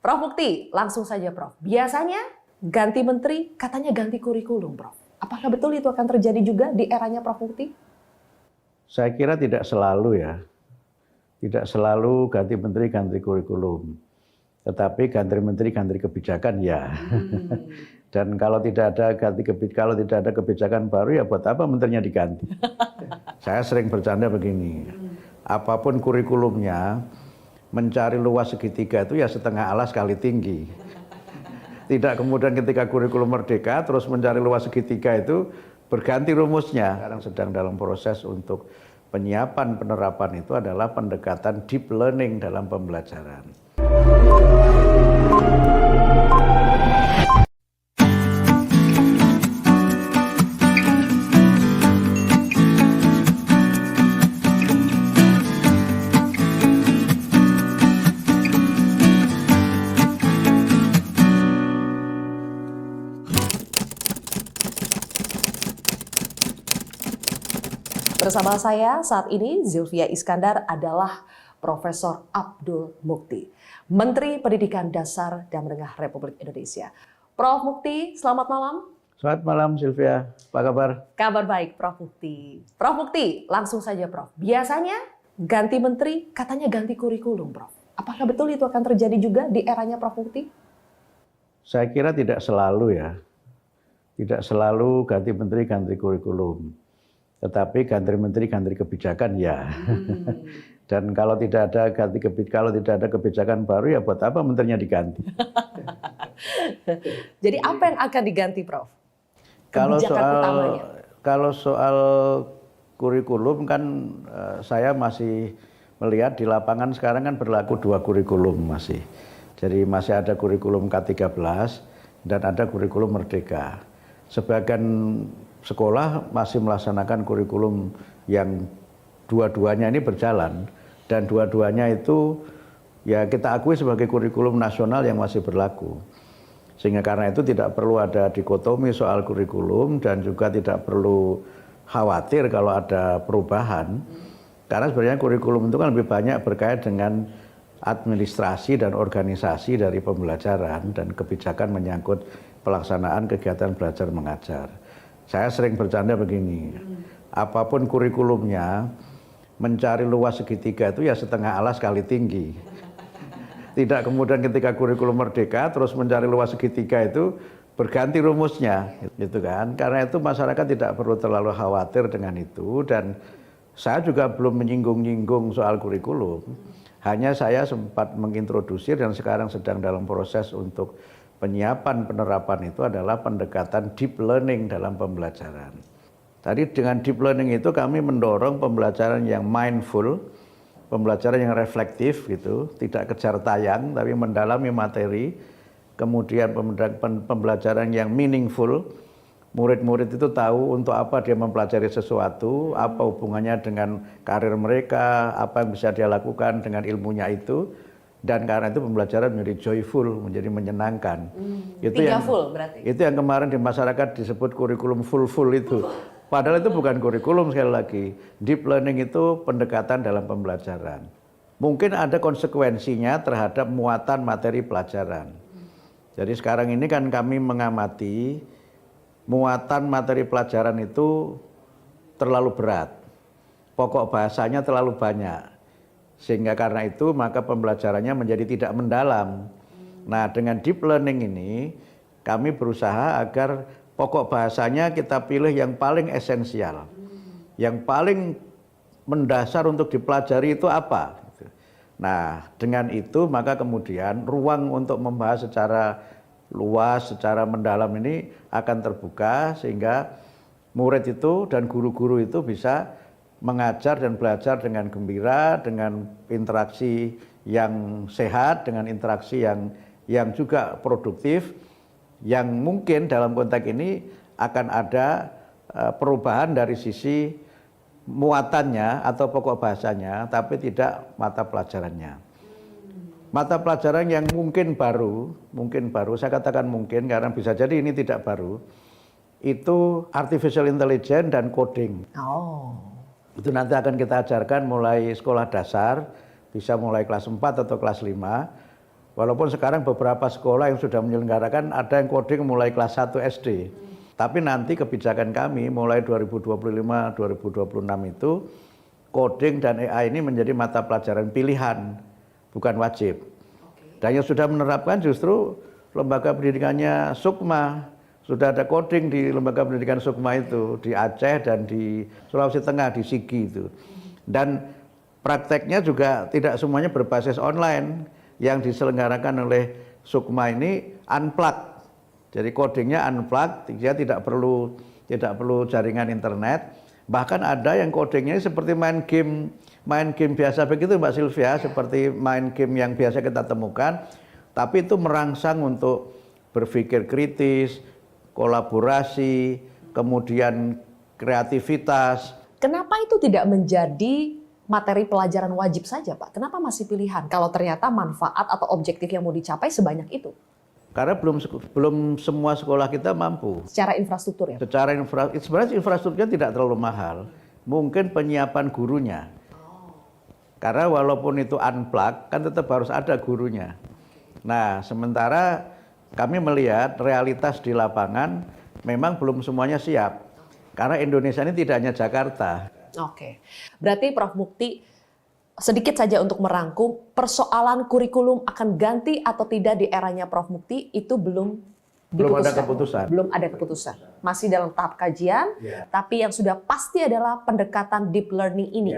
Prof Mukti, langsung saja Prof. Biasanya ganti menteri, katanya ganti kurikulum Prof. Apakah betul itu akan terjadi juga di eranya Prof Mukti? Saya kira tidak selalu ya. Tidak selalu ganti menteri, ganti kurikulum. Tetapi ganti menteri, ganti kebijakan ya. Dan kalau tidak ada kebijakan baru ya buat apa menterinya diganti. Saya sering bercanda begini. Apapun kurikulumnya, mencari luas segitiga itu ya setengah alas kali tinggi. Tidak kemudian ketika kurikulum merdeka terus mencari luas segitiga itu berganti rumusnya. Sekarang sedang dalam proses untuk penyiapan penerapan itu adalah pendekatan deep learning dalam pembelajaran. Bersama saya saat ini Zilvia Iskandar adalah Profesor Abdul Mukti, Menteri Pendidikan Dasar dan Menengah Republik Indonesia. Prof Mukti, selamat malam. Selamat malam Zilvia, apa kabar? Kabar baik Prof Mukti. Prof Mukti, langsung saja Prof. Biasanya ganti menteri, katanya ganti kurikulum Prof. Apakah betul itu akan terjadi juga di eranya Prof Mukti? Saya kira tidak selalu ya. Tidak selalu ganti menteri, ganti kurikulum. Tetapi ganti menteri, ganti kebijakan ya. Dan kalau tidak ada kebijakan baru ya buat apa menterinya diganti. Jadi apa yang akan diganti Prof? Kalau soal kurikulum kan saya masih melihat di lapangan sekarang kan berlaku 2 kurikulum masih. Jadi masih ada kurikulum K13 dan ada kurikulum Merdeka. Sebagian sekolah masih melaksanakan kurikulum yang dua-duanya ini berjalan dan dua-duanya itu ya kita akui sebagai kurikulum nasional yang masih berlaku. Sehingga karena itu tidak perlu ada dikotomi soal kurikulum dan juga tidak perlu khawatir kalau ada perubahan. Karena sebenarnya kurikulum itu kan lebih banyak berkait dengan administrasi dan organisasi dari pembelajaran dan kebijakan menyangkut pelaksanaan kegiatan belajar mengajar. Saya sering bercanda begini, apapun kurikulumnya, mencari luas segitiga itu ya setengah alas kali tinggi. Tidak kemudian ketika kurikulum merdeka terus mencari luas segitiga itu berganti rumusnya, gitu kan? Karena itu masyarakat tidak perlu terlalu khawatir dengan itu dan saya juga belum menyinggung-nyinggung soal kurikulum. Hanya saya sempat mengintrodusir dan sekarang sedang dalam proses untuk penyiapan penerapan itu adalah pendekatan deep learning dalam pembelajaran. Tadi dengan deep learning itu kami mendorong pembelajaran yang mindful, pembelajaran yang reflektif gitu, tidak kejar tayang tapi mendalami materi, kemudian pembelajaran yang meaningful, murid-murid itu tahu untuk apa dia mempelajari sesuatu, apa hubungannya dengan karir mereka, apa yang bisa dia lakukan dengan ilmunya itu. Dan karena itu pembelajaran menjadi joyful, menjadi menyenangkan. Itu yang kemarin di masyarakat disebut kurikulum full itu. Padahal itu bukan kurikulum sekali lagi. Deep learning itu pendekatan dalam pembelajaran. Mungkin ada konsekuensinya terhadap muatan materi pelajaran. Jadi sekarang ini kan kami mengamati muatan materi pelajaran itu terlalu berat. Pokok bahasanya terlalu banyak. Sehingga karena itu maka pembelajarannya menjadi tidak mendalam. Nah dengan deep learning ini kami berusaha agar pokok bahasanya kita pilih yang paling esensial. Yang paling mendasar untuk dipelajari itu apa. Nah dengan itu maka kemudian ruang untuk membahas secara luas, secara mendalam ini akan terbuka sehingga murid itu dan guru-guru itu bisa mengajar dan belajar dengan gembira, dengan interaksi yang sehat, dengan interaksi yang juga produktif, yang mungkin dalam konteks ini akan ada perubahan dari sisi muatannya atau pokok bahasanya, tapi tidak mata pelajarannya. Mata pelajaran yang mungkin baru, saya katakan mungkin karena bisa jadi ini tidak baru, itu artificial intelligence dan coding. Itu nanti akan kita ajarkan mulai sekolah dasar, bisa mulai kelas 4 atau kelas 5. Walaupun sekarang beberapa sekolah yang sudah menyelenggarakan ada yang coding mulai kelas 1 SD. Tapi nanti kebijakan kami mulai 2025-2026 itu coding dan AI ini menjadi mata pelajaran pilihan, bukan wajib. Dan yang sudah menerapkan justru lembaga pendidikannya Sukma. Sudah ada coding di lembaga pendidikan Sukma itu, di Aceh dan di Sulawesi Tengah, di Sigi itu. Dan prakteknya juga tidak semuanya berbasis online. Yang diselenggarakan oleh Sukma ini unplugged. Jadi codingnya unplugged, dia tidak perlu jaringan internet. Bahkan ada yang codingnya seperti main game biasa begitu Mbak Sylvia, seperti main game yang biasa kita temukan, tapi itu merangsang untuk berpikir kritis, kolaborasi, kemudian kreativitas. Kenapa itu tidak menjadi materi pelajaran wajib saja, Pak? Kenapa masih pilihan kalau ternyata manfaat atau objektif yang mau dicapai sebanyak itu? Karena belum semua sekolah kita mampu. Secara infrastruktur ya? Sebenarnya infrastrukturnya tidak terlalu mahal. Mungkin penyiapan gurunya. Karena walaupun itu unplugged, kan tetap harus ada gurunya. Nah, sementara kami melihat realitas di lapangan memang belum semuanya siap. Karena Indonesia ini tidak hanya Jakarta. Oke, berarti Prof. Mukti sedikit saja untuk merangkum persoalan kurikulum akan ganti atau tidak di eranya Prof. Mukti itu belum ada keputusan. Belum ada keputusan. Masih dalam tahap kajian, tapi yang sudah pasti adalah pendekatan deep learning ini